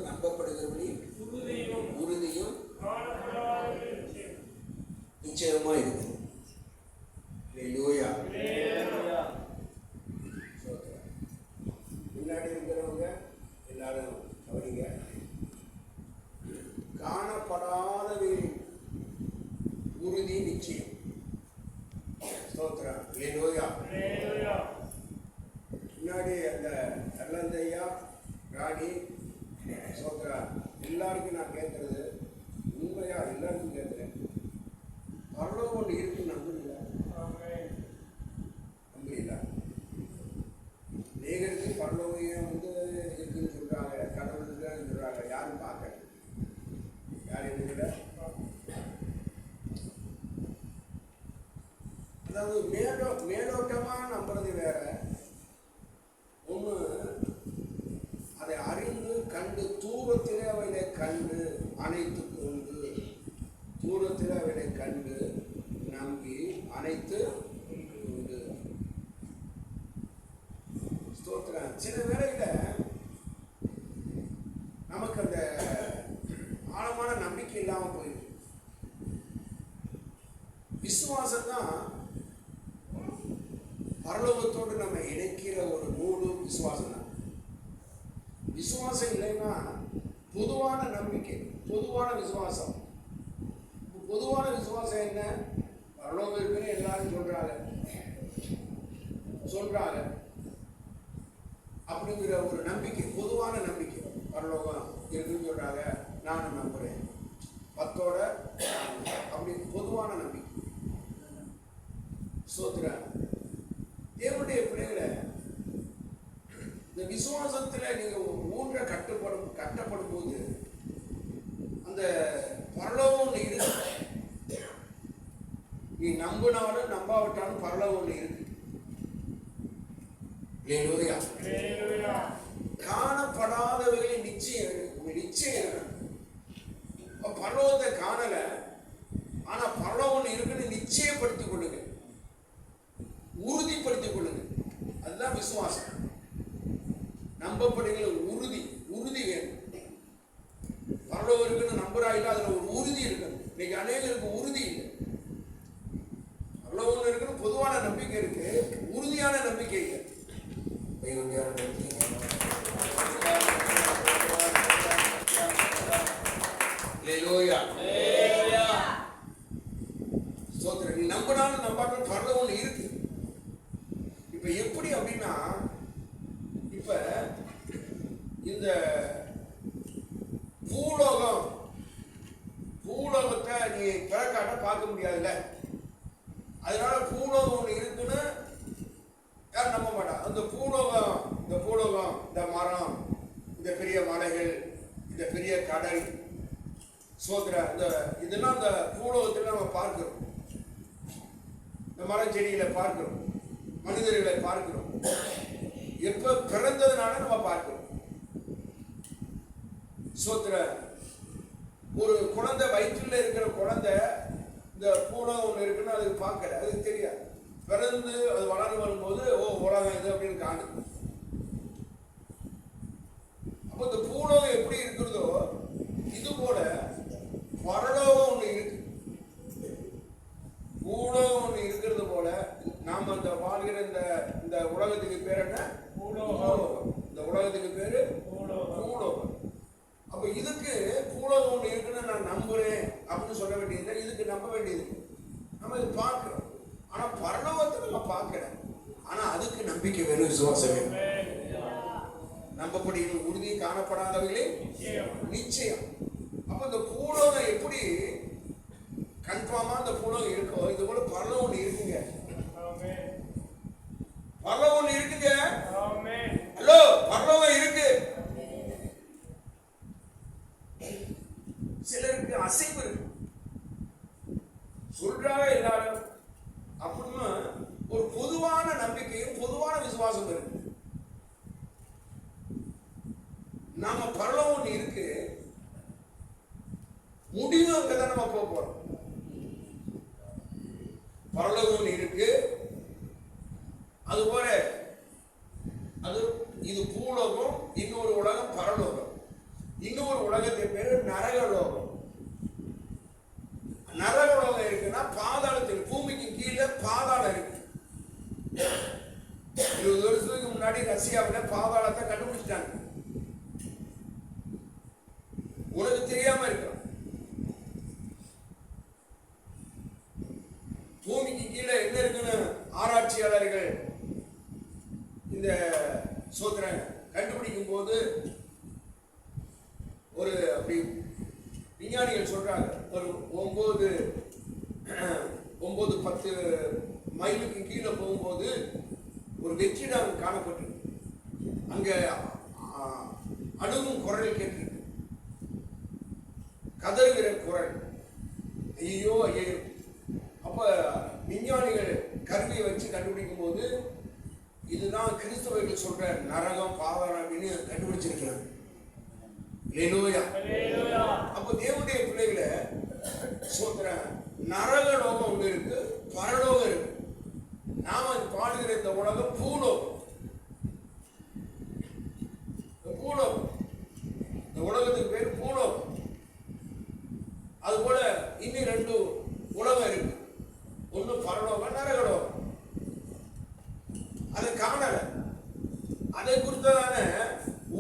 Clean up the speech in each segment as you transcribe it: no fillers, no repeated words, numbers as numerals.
நம்பப்படுகிறபடி உறுதியும் நிச்சயமா இருக்கும். முன்னாடி இருக்கிறவங்க எல்லாரும் கவனிங்க. காணப்படாதவை உறுதி நிச்சயம். ஸ்தோத்திரம். முன்னாடி அந்த நல்லந்தையா ராணி ஸ்தோத்திரம் எல்லாருக்கும் நான் கேட்கறது உண்மையா, எல்லாருக்கும் கேட்கிறேன். பரலோகம் ஒன்று இருக்குன்னு நம்புறீங்களா? நம்புறீங்களா? நேகருக்கு பரலோகம் இருக்குன்னு சொல்றாங்க, கடவுள் இருக்குன்னு சொல்றாங்க. யாரும் பார்க்க யாரும் இருக்கிற அதாவது மேலோட்டமா நம்புறது வேற ஒண்ணு. அதை அறிந்து கண்டு தூரத்திலே அவைகளை கண்டு அணைத்து கொண்டு, தூரத்தில் அவைகளை கண்டு நம்பி அணைத்து கொண்டு. ஸ்தோத்திரம். சில வேளையில நமக்கு அந்த ஆழமான நம்பிக்கை இல்லாம போயிருக்கு. விசுவாசம் தான் பரலோகத்தோடு நம்ம இணைக்கிற ஒரு நூறு. விசுவாசம் தான். விசுவாசம் இல்லைன்னா பொதுவான நம்பிக்கை, பொதுவான விசுவாசம். பொதுவான விசுவாசம் என்ன? பரலோகம் இருக்குன்னு எல்லாரும் சொல்றாங்க அப்படிங்கிற ஒரு நம்பிக்கை, பொதுவான நம்பிக்கை. பரலோகம் இருக்குன்னு சொல்றாங்க, நானும் நம்புறேன், 10ஓட அப்படி பொதுவான நம்பிக்கை. ஸ்தோத்திரம். தேவனுடைய பிள்ளைகளை இந்த விசுவாசத்துல நீங்க ஊன்ற கட்டப்படும் போது அந்த பரலோகம் ஒன்று இருக்கு. நீ நம்பினாலும் நம்பாவிட்டாலும் பரலோகம் ஒன்று இருக்கு. காணப்படாதவர்களை நிச்சயம் பரலோகத்தை காணல, ஆனா பரலோகம் ஒன்று இருக்குன்னு நிச்சயப்படுத்திக் கொள்ளுங்க, உறுதிப்படுத்திக் கொள்ளுங்க. அதுதான் விசுவாசம். நம்பப்படுகிற உறுதி வேணும். பரலோகம் இருக்குன்னு நம்புறாயில அதுல ஒரு உறுதி இருக்கு. இன்னைக்கு அநேகருக்கு உறுதி இல்லை. பரலோகம் இருக்குன்னு பொதுவான நம்பிக்கை இருக்கு, உறுதியான நம்பிக்கை இல்லை. நீ நம்பினாலும் நம்பாலும் பரலோகம் இருக்கு. இப்ப எப்படி அப்படின்னா, இப்ப இந்த பூலோகத்தை நீ பிறக்காட்ட பார்க்க முடியாதுல்ல. அதனால பூலோகம் ஒன்று இருக்குன்னு யாரும் நம்ப மாட்டான். அந்த பூலோகம், இந்த மரம், இந்த பெரிய மலைகள், இந்த பெரிய கடல், சோதர, இதெல்லாம் இந்த பூலோகத்தில் நம்ம பார்க்கிறோம். இந்த மரம் செடிகளை பார்க்கிறோம், மனிதர்களை பார்க்கிறோம். எப்ப பிறந்ததுனால நம்ம பார்க்கிறோம். சோத்திர. ஒரு குழந்தை வயிற்றுல இருக்கிற குழந்தை இந்த பூலோகம் ஒன்று இருக்குன்னு அதுக்கு பார்க்கல, அதுக்கு தெரியாது. பிறந்து அது வளர்ந்து வரும்போது உலகம் இது அப்படின்னு காணுது. அப்போ இந்த பூலோகம் எப்படி இருக்கிறதோ இது போல பரலோகம் ஒன்று இருக்கு. பூலோகம் ஒன்று இருக்கிறது போல நாம அந்த வாழ்கிற இந்த உலகத்துக்கு பேர் என்ன? பூலோகம். இந்த உலகத்துக்கு பேரு பூலோகம். அப்ப இதுக்கு பூலோகம் ஒன்று இருக்குன்னு நான் நம்புறேன் அப்படின்னு சொல்ல வேண்டியது, இதுக்கு நம்ப வேண்டியது. நம்ம இது பார்க்கிறோம், ஆனா பரலோகத்தை நம்ம பார்க்கல. ஆனா அதுக்கு நம்பிக்கை வேணும், விசுவாசம் வேணும். நம்பப்படி உறுதி காணப்படாதவர்களே நிச்சயம். அப்ப இந்த பூலோகம் எப்படி கன்ஃபார்மா இந்த பூலோகம் இருக்கோ, இது போல பரலோகம் ஒன்று இருக்குங்க. பரலோகம் ஒன்று இருக்குங்க. ஹலோ, பரலோகம் இருக்கு. சிலருக்கு அசைவு இருக்கு, சொல்றாங்க எல்லாரும் அப்படின்னு ஒரு பொதுவான நம்பிக்கையும் பொதுவான விசுவாசம் இருக்கு. நாம பரலோகம் ஒன்று இருக்கு, முடிவு அங்கதான் நம்ம போக போறோம். பரலோகம் ஒன்று இருக்கு, அதுபோல இது பூலோகம், இன்னொரு உலகம் பரலோகம். இன்னொரு உனக்கு தெரியாம இருக்கலாம். பூமிக்கு கீழே என்ன இருக்குன்னு ஆராய்ச்சியாளர்கள் இந்த சோதனை கண்டுபிடிக்கும் போது ஒரு அப்படி விஞ்ஞானிகள் சொல்றாங்க, ஒரு 9-10 மைலுக்கு கீழே போகும்போது ஒரு வெற்றிடம் காணப்பட்டு அங்க அணுகும் குரல் கேட்டிருக்கு, கதறுகிற குரல், ஐயோ ஐயோ. அப்ப விஞ்ஞானிகள் கருவியை வச்சு கண்டுபிடிக்கும் போது இதுதான் கிறிஸ்தவர்கள் சொல்ற நரகம் பாதாளம் அப்படின்னு கண்டுபிடிச்சிருக்கிறாங்க. அப்ப தேவனுடைய பிள்ளைகளை சொல்ற நரக லோகம் ஒன்று இருக்கு, பரலோகம் இருக்கு. நாம பாடுகிற இந்த உலகம் பூலோகம். பூலோகம், இந்த உலகத்துக்கு பேர் பூலோகம். அது போல இன்னும் 2 உலகம் இருக்கு, ஒண்ணு பரலோகம், நரகலோகம். அதை காணல, அதை குறித்ததான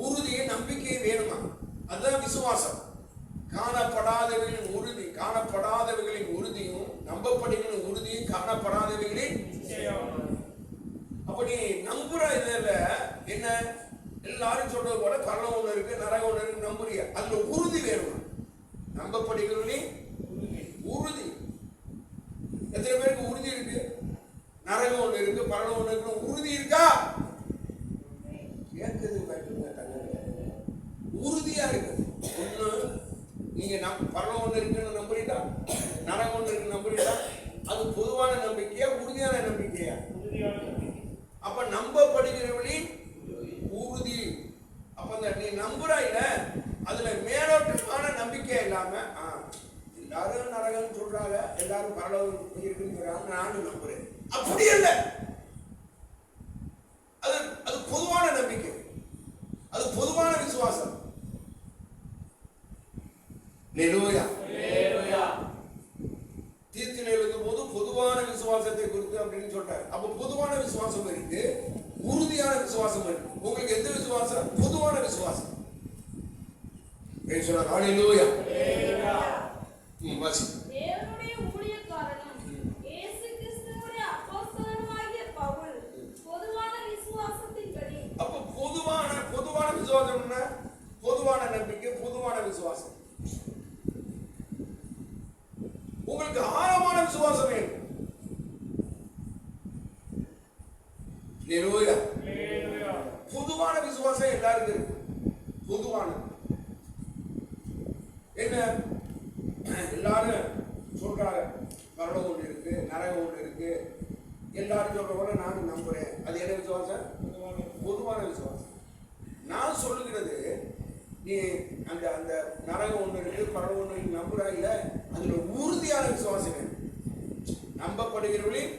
உறுதியை நம்பிக்கை வேணுமா? அதுதான் விசுவாசம். காணப்படாதவர்களின் உறுதி, காணப்படாதவர்களின் உறுதியும் நம்பப்படுகிற உறுதியும் காணப்படாதவர்களின். அப்ப நீ நம்புற இதுல என்ன, எல்லாரும் சொல்றது போல பரலோகம் ஒண்ணு இருக்கு, நரகம் ஒண்ணு இருக்கு நம்புறிய, அதுல உறுதி வேணுமா? நம்பப்படுகிறவர்களின் உறுதி. எத்தனை பேருக்கு உறுதி இருக்கு? நரகம் ஒண்ணு இருக்கு, பரலோகம் ஒண்ணு இருக்கு, உறுதி இருக்கா? கேட்குது, உறுதியா இருக்கு. ஒண்ணு நீங்க பரலோகம் ஒண்ணு இருக்குன்னு நம்புறீங்களா, நரகம் ஒண்ணு இருக்கு நம்புறீங்களா? அது பொதுவான நம்பிக்கையா, உறுதியான நம்பிக்கையா? அப்ப நம்பப்படுகிறவர்களின் உறுதி. அப்ப நீ நம்புறாயில, அதுல மேலோட்டமான நம்பிக்கை இல்லாம எல்லாரும் நரகம் சொல்றாங்க, எல்லாரும் பரலோகம் இருக்குன்னு சொல்றாங்க, நானும் நம்புறேன், அப்படி இல்லை. அது பொதுவான நம்பிக்கை, அது பொதுவான விசுவாசம். தீர்த்தினை எழுதும் போது பொதுவான விசுவாசத்தை குறித்து அப்படின்னு சொல்றாரு. அப்ப பொதுவான விசுவாசம் இருக்கு, உறுதியான விசுவாசம் இருக்கு. உங்களுக்கு எந்த விசுவாசம்? பொதுவான விசுவாசம். ஹல்லேலூயா. தேவனுடைய ஊழியக்காரனும் இயேசு கிறிஸ்துவுடைய அப்போஸ்தலனுமாகிய பவுல் பொதுவான விசுவாசத்தின்படி. அப்ப பொதுவான விசுவாசம்னா பொதுவான நம்பிக்கை, பொதுவான விசுவாசம். உங்களுக்கு ஆழமான விசுவாசம் வேணும். பொதுவான விசுவாசம் எல்லாருக்கும் இருக்கு. பொதுவான என்ன, எல்லாரும் சொல்றாங்க பரலோகம் ஒன்று இருக்கு, நரகம் ஒன்று இருக்கு, எல்லாரும் சொல்ற போல நானும் நம்புறேன். அது என்ன விசுவாசம்? பொதுவான விசுவாசம். நான் சொல்லுகிறது, நீ அந்த அந்த நரகம் ஒன்று இருக்கு, பரலோகம் ஒன்று இருக்கு நம்புறாங்க, அதுல உறுதியான விசுவாசம் வேணும். நம்பப்படுகிறவர்களின்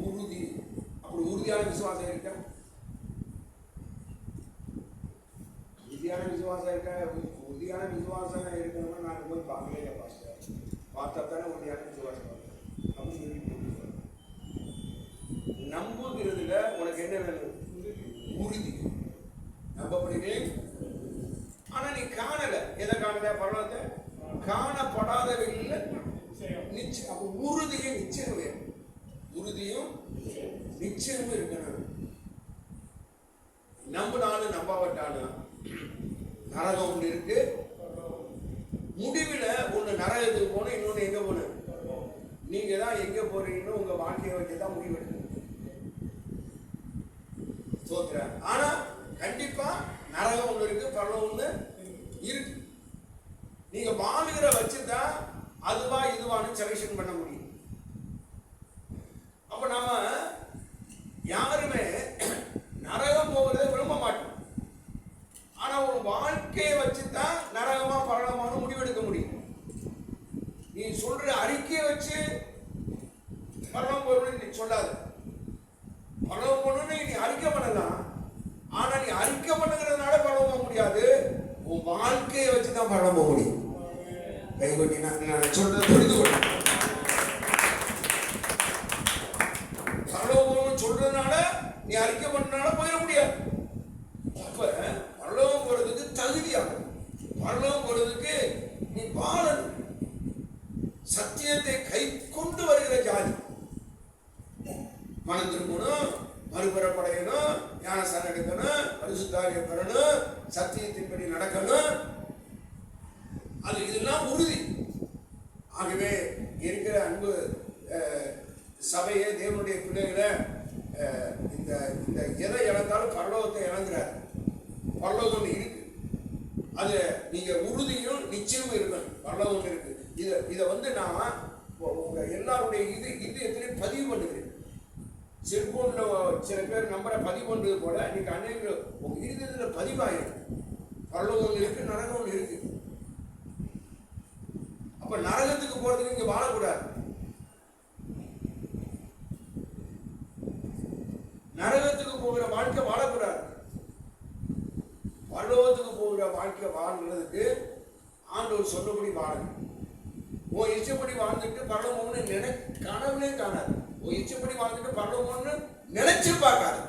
உறுதி. அப்படி உறுதியான விசுவாசம் இருக்கா? உறுதியான விசுவாசம் இருக்கா? உறுதியான விசுவாசம் இருக்கணும்னா நான் போய் பார்க்கலையே பாஸ்டர், பார்த்தா தானே உறுதியான விசுவாசம் அப்படின்னு சொல்லி நம்புகிறதுல உனக்கு என்ன வேணும்? உறுதி. நம்பப்படுகிறேன், ஆனா நீ காணல. எதை காணல? பரலோகத்தை காணப்படாதவையில் நிச்சயம். அப்ப உறுதியும் நிச்சயம் வேணும். உறுதியும் நிச்சயமும் இருக்கணும். நம்பினாலும் நம்பாவட்டாலும் நரகம் ஒன்று இருக்கு. முடிவில் ஒண்ணு நரகத்துக்கு போகணும், இன்னொன்னு எங்க போகணும்? நீங்க தான் எங்க போறீங்கன்னு உங்க வாழ்க்கையை வச்சுதான் முடிவெடுக்கணும். சோத்திரம். ஆனா கண்டிப்பா நரகம் ஒண்ணு இருக்கு, பரலோகம் ஒண்ணு இருக்கு. நீங்க வாழுகிற வச்சுதான் அதுவா இதுவான்னு செலக்ஷன் பண்ண முடியும். அப்ப நாம யாருமே நரகம் போகிறத விரும்ப மாட்டோம். ஆனா ஒரு வாழ்க்கையை வச்சுதான் நரகமா பரலோகமான முடிவெடுக்க முடியும். நீ சொல்ற அறிக்கையை வச்சு பரலோகம் போகணும்னு நீ சொல்லாத. பரலோகம் போகணும்னு நீ அறிக்கை பண்ணலாம், ஆனா நீ அறிக்கை பண்ணுகிறதுனால பரலோகம் போக முடியாது. உன் வாழ்க்கையை வச்சுதான் பரலோகம் போக முடியும். கைகொட்டி நான் சொல்றதை புரிந்து கொள்ள. பரலோகம் சொல்றதுனால நீ அறிக்கை பண்ணனால போயிட முடியாது. அப்ப பரலோகம் போறதுக்கு தகுதியாகும். பரலோகம் போறதுக்கு நீ வாழணும். சத்தியத்தை கை கொண்டு வருகிற ஜாதி. மனம் திரும்பணும், மறுபுறப்படையணும், ஞானஸ்தானம் எடுக்கணும், பரிசுத்தாவியை பெறணும், சத்தியத்தின்படி நடக்கணும். அது இதெல்லாம் உறுதி. ஆகவே இருக்கிற அன்பு சபையை, தேவனுடைய பிள்ளைகளை, இந்த இந்த எதை இழந்தாலும் பரலோகத்தை இழந்துறாரு. பரலோகம் இருக்கு. அது நீங்க உறுதியும் நிச்சயமும் இருக்கணும். பரலோகம் இருக்கு. இதை நான் உங்க எல்லாருடைய இதயத்திலையும் பதிவு பண்ணுகிறேன். செல்போன்ல சில பேர் நம்பரை பதிவு பண்றது போல நீங்க அநேக உங்க இதயத்துல பதிவாயிருக்கு. பரலோகம் இருக்கு, நரகம் இருக்கு. அப்ப நரகத்துக்கு போறதுக்கு இங்க வாழக்கூடாது. நரகத்துக்கு போகிற வாழ்க்கை வாழக்கூடாது. பரலோகத்துக்கு போகிற வாழ்க்கை வாழ்றதுக்கு ஆண்டவர் சொன்னபடி வாழணும். உன் இச்சப்படி வாழ்ந்துட்டு பரலோகம்னு கனவுலே காணாது. உன் இச்சப்படி வாழ்ந்துட்டு பரலோகம்னு நினைச்சு பார்க்காது.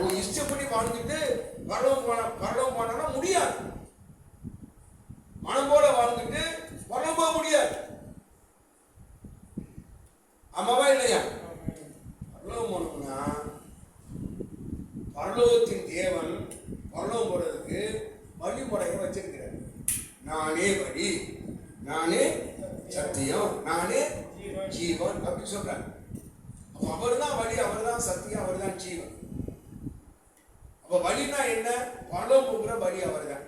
உன் இஷ்டப்படி வாழ்ந்துட்டு பரலோகம் போனா முடியாது. மனம் போல வாழ்ந்துட்டு பரலோகம் போக முடியாது. ஆமாவா இல்லையா? பரலோகம் போனோம்னா பரலோகத்தின் தேவன் பரலோகம் போறதுக்கு வழிமுறையை வச்சிருக்கிறார். நானே வழி, நானே சத்தியம், நானே ஜீவன் அப்படின்னு சொல்றார். அப்ப அவர் தான் வழி, அவர் தான் சத்தியம், அவர் தான் ஜீவன். அப்ப வழினா என்ன? பரலோகம் போகிற வழி அவர் தான்.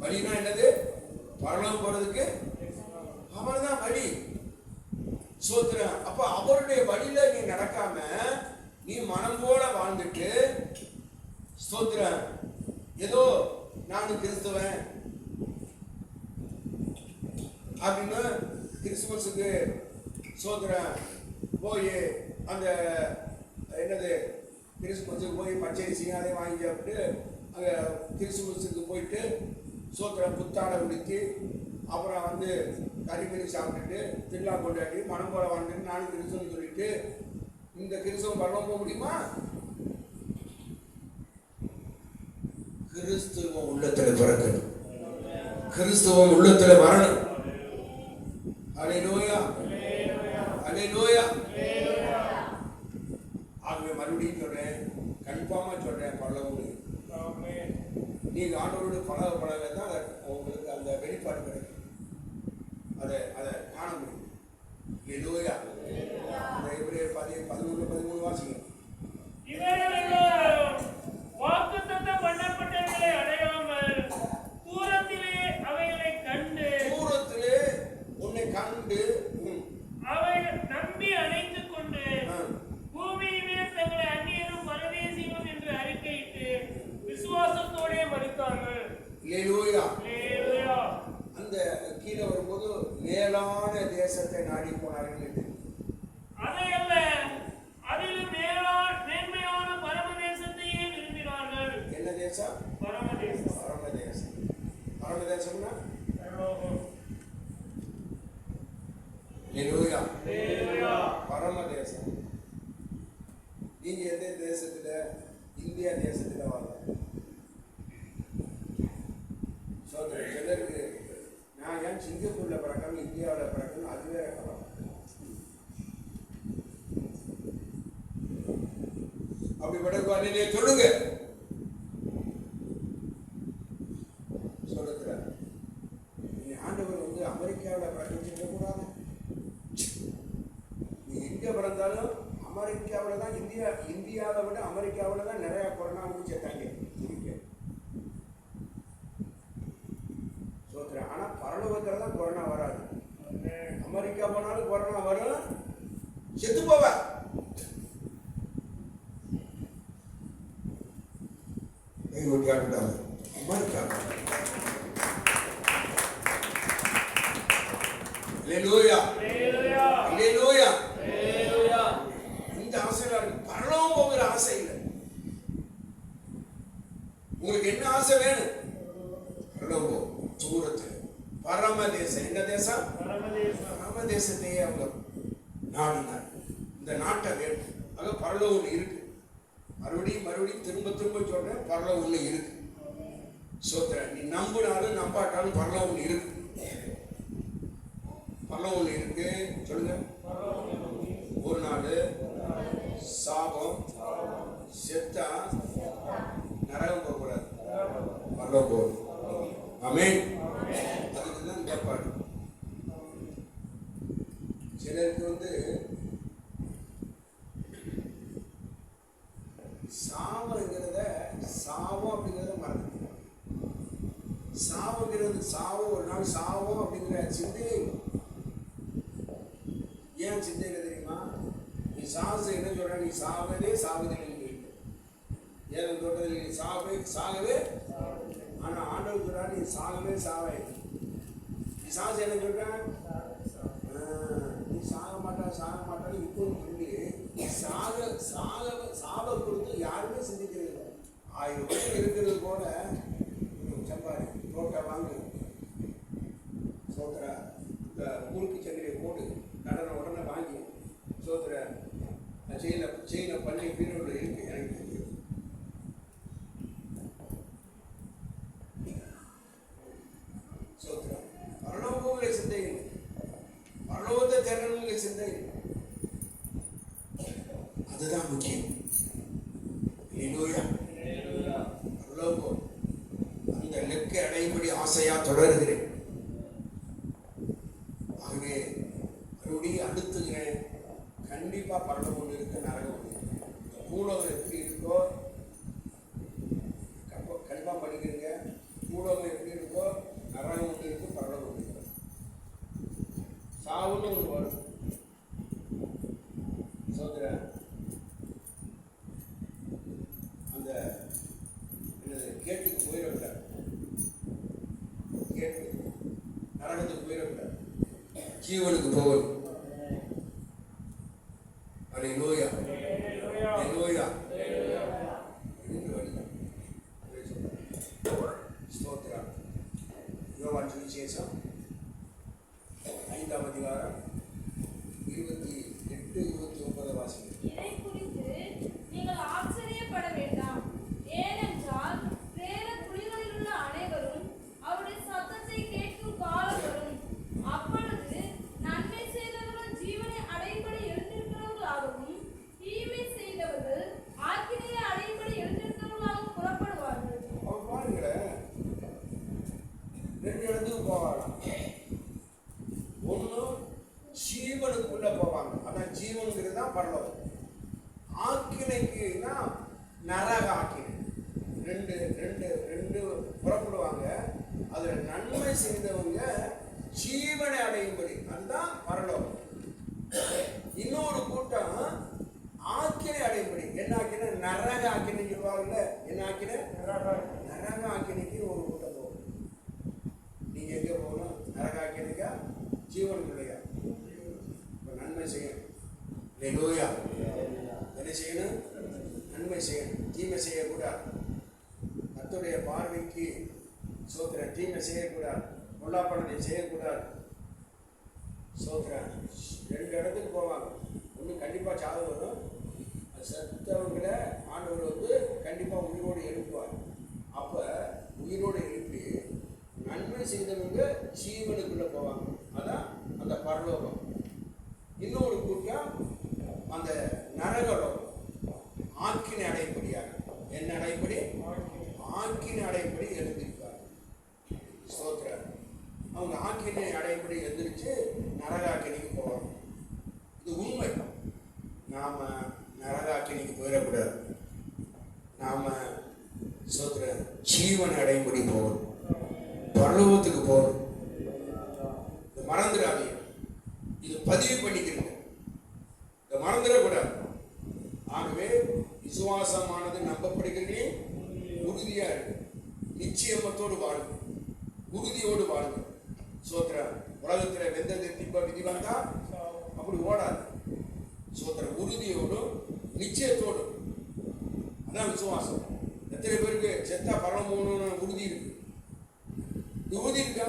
வழினா என்னது? பரலோகம் போறதுக்கு அவர் தான் வழி. சோத்திரம். அப்ப அவருடைய வழியில நீ நடக்காம நீ மனம் போல வாழ்ந்துட்டு ஸ்தோத்திரம் ஏதோ நானும் கிறிஸ்துவன் அப்படின்னு கிறிஸ்துமஸுக்கு சோத்திரம் போய் அந்த என்னது கிறிஸ்துமஸுக்கு போய் பச்சரிசி அதை வாங்கி சாப்பிட்டு அங்கே கிறிஸ்துமஸுக்கு போயிட்டு சோத்திரம் புத்தாடை உடுத்தி அப்புறம் கறிமணி சாப்பிட்டுட்டு திருவிழா கொண்டாடி மனம் போல வாழ்ந்துட்டு நானும் கிறிஸ்துவன்னு சொல்லிட்டு இந்த கிறிஸ்தவம் பரலோகம் போக முடியுமா? கிறிஸ்துவம் உள்ளத்துல பிறக்கணும். கிறிஸ்துவம் உள்ளத்துல வரணும். அல்லேலூயா, அல்லேலூயா. ஆகவே மறுபடியும் சொல்றேன், கன்ஃபார்மா சொல்றேன், பரலோகம் நீங்க ஆண்டவரோடு பழக தான் உங்களுக்கு அந்த வெளிப்பாடு கிடைக்கும். அதை காண முடியும். அல்லேலூயா. அந்த எபிரேயர் 11:13 வாசிங்க. வாக்குத்தத்தம் பண்ணப்பட்டவர்களை அடையாமல் தூரத்திலே அவைகளை கண்டு உன்னை கண்டு அவைகள் நம்பி அணைத்துக் கொண்டு பூமியின் மேல் தங்களை அந்நியரும் பரதேசிகளும் என்று அறிக்கையிட்டு விசுவாசத்தோடே மரித்தார்கள். அல்லேலூயா. அந்த கீழே வரும்போது மேலான தேசத்தை நாடி போனார்கள் என்று. அதையல்ல, அதிலும் மேன்மையான பரமதேசத்தையே விரும்பினார்கள். என்ன தேசம்? பரமதேசம். பரமதேசம். பரமதேசம்னா அல்லேலூயா, பரமதேசம். நீங்க எந்த தேசத்துல? இந்தியா தேசத்துல வாழ. சிலருக்கு நான் ஏன் சிங்கப்பூர்ல பிறக்கணும், இந்தியாவில் பிறக்கணும், அதுவே இருக்கலாம். அப்படி படக்கூடாது சொல்லுங்க. சொல்லுற நீ ஆண்டவர் அமெரிக்காவில் பிறக்க சொல்லக்கூடாது. நீ எங்க பிறந்தாலும் அமெரிக்காவில் தான், இந்தியாவை விட அமெரிக்காவில் தான் நிறைய கொரோனா சேர்த்தாங்க. ஆனா பரலோகத்துல தான் கொரோனா வராது. அமெரிக்கா போனாலும் கொரோனா வரும், செத்து போவ. அமெரிக்கா அல்லேலூயா, அல்லேலூயா. இந்த ஆசையில பரலோகம் போகிற ஆசை இல்லை. உங்களுக்கு என்ன ஆசை வேணும்? பரலோகம் தூரத்தில் பரமதேசம். என்ன தேசம்? பரமதேசத்தையே அவங்க அப்படின்னார். இந்த நாட்டை வேணும். ஆக பரலோகம் இருக்கு. மறுபடியும் திரும்ப சொல்றேன், பரலோகம் இருக்கு. சோத்திரம். நீ நம்பினாலும் நம்பாட்டாலும் பரலோகம் இருக்கு. பரலோகம் இருக்கு. சொல்லுங்க. ஒரு நாள் சாபம் செத்தா நரகம் போகக்கூடாது, பரலோகம் போகணும். ஆமென். அதுக்குதான் இந்த பாட்டு. சிலருக்கு சாபம் அப்படிங்கிறத மறந்துட்டாங்க. சாபம் ஒரு நாள் சாபம் அப்படிங்கிற சிந்தையே ஏன் சிந்தையில தெரியுமா? நீ சாசு என்ன சொல்ற? நீ சாவதே சாவதில்லை. ஏன் சொல்றது? நீ சாகவே. ஆனா ஆண்டவர் சொல்றா நீ சாகவே சாவே. நீ சாசு என்ன சொல்ற? நீ சாக மாட்டான்னு இப்போ சொல்லி சாக கொடுத்து யாருமே சிந்திக்கிறது. 1000 வருஷம் இருக்கிறது போல சம்பாரி தோட்டா வாங்கு, சோதரா இந்த ஊருக்கு சங்கிலியை போடு, உடனே வாங்கி சோதர செயினை பண்ணி பீரோடு இருக்கு. எனக்கு தெரியும். சோதரா பரலோகங்களை சிந்தை, பரலோகத்தை தேடணுங்கிற சிந்தை, அதுதான் முக்கியம். பரலோகம் அந்த லெக்கை அடையும்படி ஆசையா தொடர்கிறேன். ஆகவே மறுபடியும் அடுத்துகிறேன். கண்டிப்பா பரலோகம் இருக்கு, நரகம் இருக்கு. பூலோகம் எப்படி இருக்கோ கண்டிப்பா படிக்கிறீங்க. பூலோகம் எப்படி இருக்கோ நரகம் ஒன்று இருக்கு, பரலோகம் ஒன்று இருக்கு. சாவுன்னு ஒரு வரும். சோதர அந்த கேட்டுக்கு போயிடக்கூடாது, கேட்டு நரகத்துக்கு போயிடக்கூடாது, ஜீவனுக்கு போகணும். அல்லேலூயா, அல்லேலூயா. ஸ்தோத்திரம். யோவான் சுவிசேஷம் 5ஆம் அதிகாரம் 28, 29 வாசிங்க. இதை குறித்து நீங்கள் ஆச்சரியப்பட வேண்டாம். ஏனென்றால் பிரேத குழிகளில் உள்ள அனைவரும் அவருடைய சத்தத்தை கேட்கும் காலம் வரும். அப்பொழுது நன்மை செய்தவர்கள் ஜீவனை அடையும்படி எழுந்திருக்கிறவர்களாகவும், தீமை செய்தவர்கள் ஆக்கினையை அடையும்படி எழுந்திருக்கிறவர்களாகவும் புறப்படுவார்கள். அவர் பாருங்களேன், 2 இடத்துக்கு போவாங்க. ஒன்று ஜீவனுக்குள்ள போவாங்க, அதான் ஜீவனுங்கிறது தான் பரலோகம். ஆக்கினைக்குன்னா நரக ஆக்கினை. ரெண்டு புறப்படுவாங்க. அதுல நன்மை செய்தவங்க ஜீவனை அடையும்படி, அதுதான் பரலோகம். இன்னொரு கூட்டம் ஆக்கினை அடையும்படி. என்ன ஆக்கினை? நரக ஆக்கினை சொல்லுவாங்கல்ல. என்ன ஆக்கினை? நரக ஆக்கினைக்கு ஒரு கூட்டம் போகும். நீங்க எங்க போகணும்? நரக ஆக்கினைக்கா ஜீவனுக்குள்ளையா? நன்மை செய்யணும். அல்லேலூயா. என்ன செய்யணும்? நன்மை செய்யணும், தீமை செய்யக்கூடாது. கர்த்தருடைய பார்வைக்கு சோத்திரம், தீமை செய்யக்கூடாது, பொல்லாப்பனத்தை செய்யக்கூடாது. சோத்திரம். 2 இடத்துக்கு போவாங்க. ஒன்று கண்டிப்பா சாவு வரும். செத்தவங்களை ஆண்டவர் கண்டிப்பா உயிரோடு எழுப்புவார். அப்ப உயிரோடு எழுப்பி நன்மை செய்தவங்க ஜீவனுக்குள்ள போவாங்க. அதான் அந்த பரலோகம். இன்னொரு கூட்டம் அந்த நரகலோகம், ஆக்கினை அடைப்படியாக. என்ன அடைப்படி? ஆக்கினை அடைப்படி எழுந்திருப்பாங்க. ஸ்தோத்திரம். அவங்க ஆக்கினை அடைப்படி எழுந்திரிச்சு நரகாக்கினைக்கு போவாங்க. இது உண்மை. நாம நரகாக்கினைக்கு போயிடக்கூடாது. நாம ஸ்தோத்திரம் ஜீவனை அடைப்படி போகணும், பரலோகத்துக்கு போகணும். இது மறந்துடாதீங்க. இது பதிவு பண்ணிக்கிறீங்க, இதை மறந்துடக்கூடாது. ஆகவே விசுவாசமானது நம்பப்படுகிறதே உறுதியா இருக்கு. நிச்சயமத்தோடு வாழுங்க, உறுதியோடு வாழுங்க. சோத்திரம். உலகத்துல வெந்தது திப்ப விதி வந்தா அப்படி ஓடாது. சோத்திரம். உறுதியோடும் நிச்சயத்தோடும், அதான் விசுவாசம். எத்தனை பேருக்கு செத்தா பரம் போகணும்னு உறுதி இருக்கு? உறுதி இருக்கா?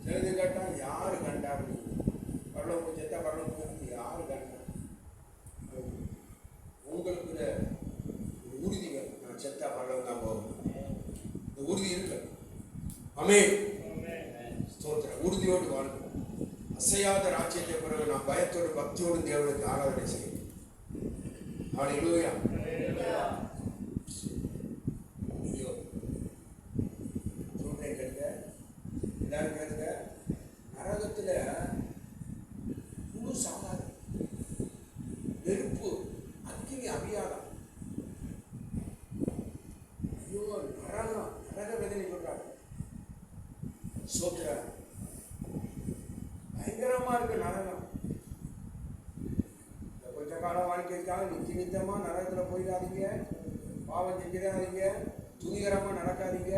சிலது கேட்டா யாரு கண்டா? பரலோகம் செத்தா பரலோகம் யாரு கண்டா? ஆமென். ஸ்தோத்திரம். உறுதியோடு வாழும். அசையாத ராஜ்யத்தை பிறகு நாம் பயத்தோடு பக்தியோடு தேவனுக்கு ஆராதனை செய்யும். ஹல்லேலூயா. ஐயோ, சொல்றேன் கேளுங்க, எல்லாரும் கேளுங்க. நரகத்துல முழு சாகாது, நெருப்பு அக்கினி அபியாதம். ஐயோ, நரகம், நரக வேதனை சொல்றாங்க. சோத்திரம். பயங்கரமா இருக்கு நரகம். கொஞ்ச கால வாழ்க்கைக்காக நித்தியமா நரகத்துல போயிடாதீங்க, பாவம் செஞ்சிடாதீங்க, துணிகரமா நடக்காதீங்க,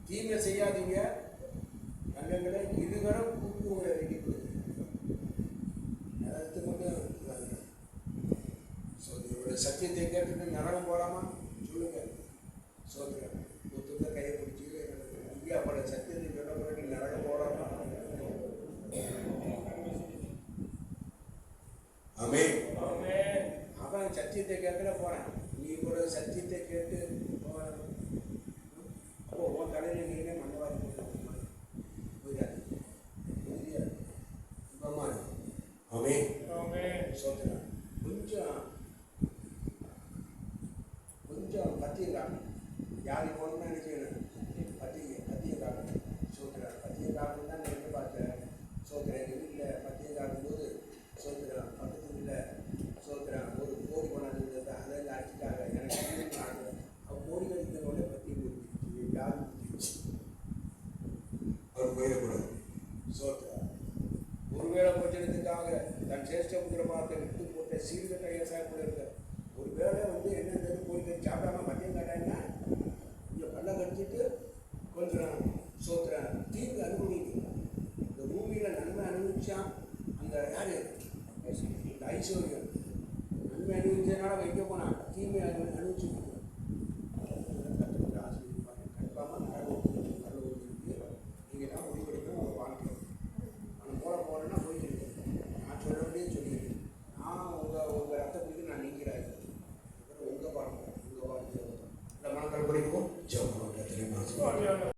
தீமை செய்யாதீங்க. கண்டங்களை இருகரம் கூட்டு உங்களை ரெடி கொடுங்க. நரகத்துக்கு மட்டும் சத்தியத்தை கேட்டுட்டு நரகம் போலாமா சொல்லுங்க. சோத்திரம். ஒத்துக்க கையை பிடிச்சி இந்தியா பல சத்தியத்தை சொல்ல பிறகு நரகம் போலாமா? ஆமென். அவன் சத்தியத்தை கேட்கல போறான். நீ கூட சத்தியத்தை கேட்டு அப்போ உன் தலையில நீங்களே மண்ணவாதி போயிடாது. ஆமென். சோத்திரம். கொஞ்சம் பத்தியம் காக்கணும். யாருக்கு போகணும்னா என்ன செய்யணும்? பத்தியம் காக்கணும். சோத்திரம். பத்தியம் காக்கணும் தான் நான் பார்த்தேன். சோத்திரம். எங்கள் வீட்டில் பத்தியம் காக்கும்போது சோத்திரம் பக்கத்து இல்லை. சோத்திரம் ஒரு கோடி கொண்டாந்து அதில் அடிச்சுட்டாங்க. எனக்கு அவன் கோடி கழிக்கிறவங்களே பத்தியம் கொடுத்துருச்சு. யார் கொடுத்துருச்சு? அவர் போயிடக்கூடாது. சோத்திரம். ஒருவேளை போச்சனத்துக்காக தன் சேஷ்ட புத்திரமாக விட்டு போட்ட சீர்கட்ட விவசாயம் கூட இருக்க ஒரு வேளை என்னென்ன கோழி சாப்பிடாம மதியம் காட்டாங்கன்னா இங்கே பல்ல கடிச்சிட்டு கொஞ்சம் சோத்திரம் தீங்கு அனுபவிக்கணும். இந்த பூமியில் நன்மை அனுபவிச்சான் அந்த யாரு இந்த ஐஸ்வர்யம் நன்மை அனுபவிச்சதுனால வைக்க போனான். தீமை அனுபவிச்சு கற்றுக்கிற ஆசிரியர் கண்டிப்பாக நல்ல இருக்கு. நீங்கள் தான் முடிவெடுக்கணும் உங்கள் வாழ்க்கை. நான் போகிறேன்னா போயிட்டு நான் சொல்ல வேண்டிய சொல்லியிருக்கேன். நான் உங்கள் ரத்தத்துக்கு நான் நீங்கிறாரு. உங்கள் வாழ்க்கை உங்கள் வாழ்க்கை இந்த மனக்கல் படிக்கும் ஜெபம் தெரியுமா?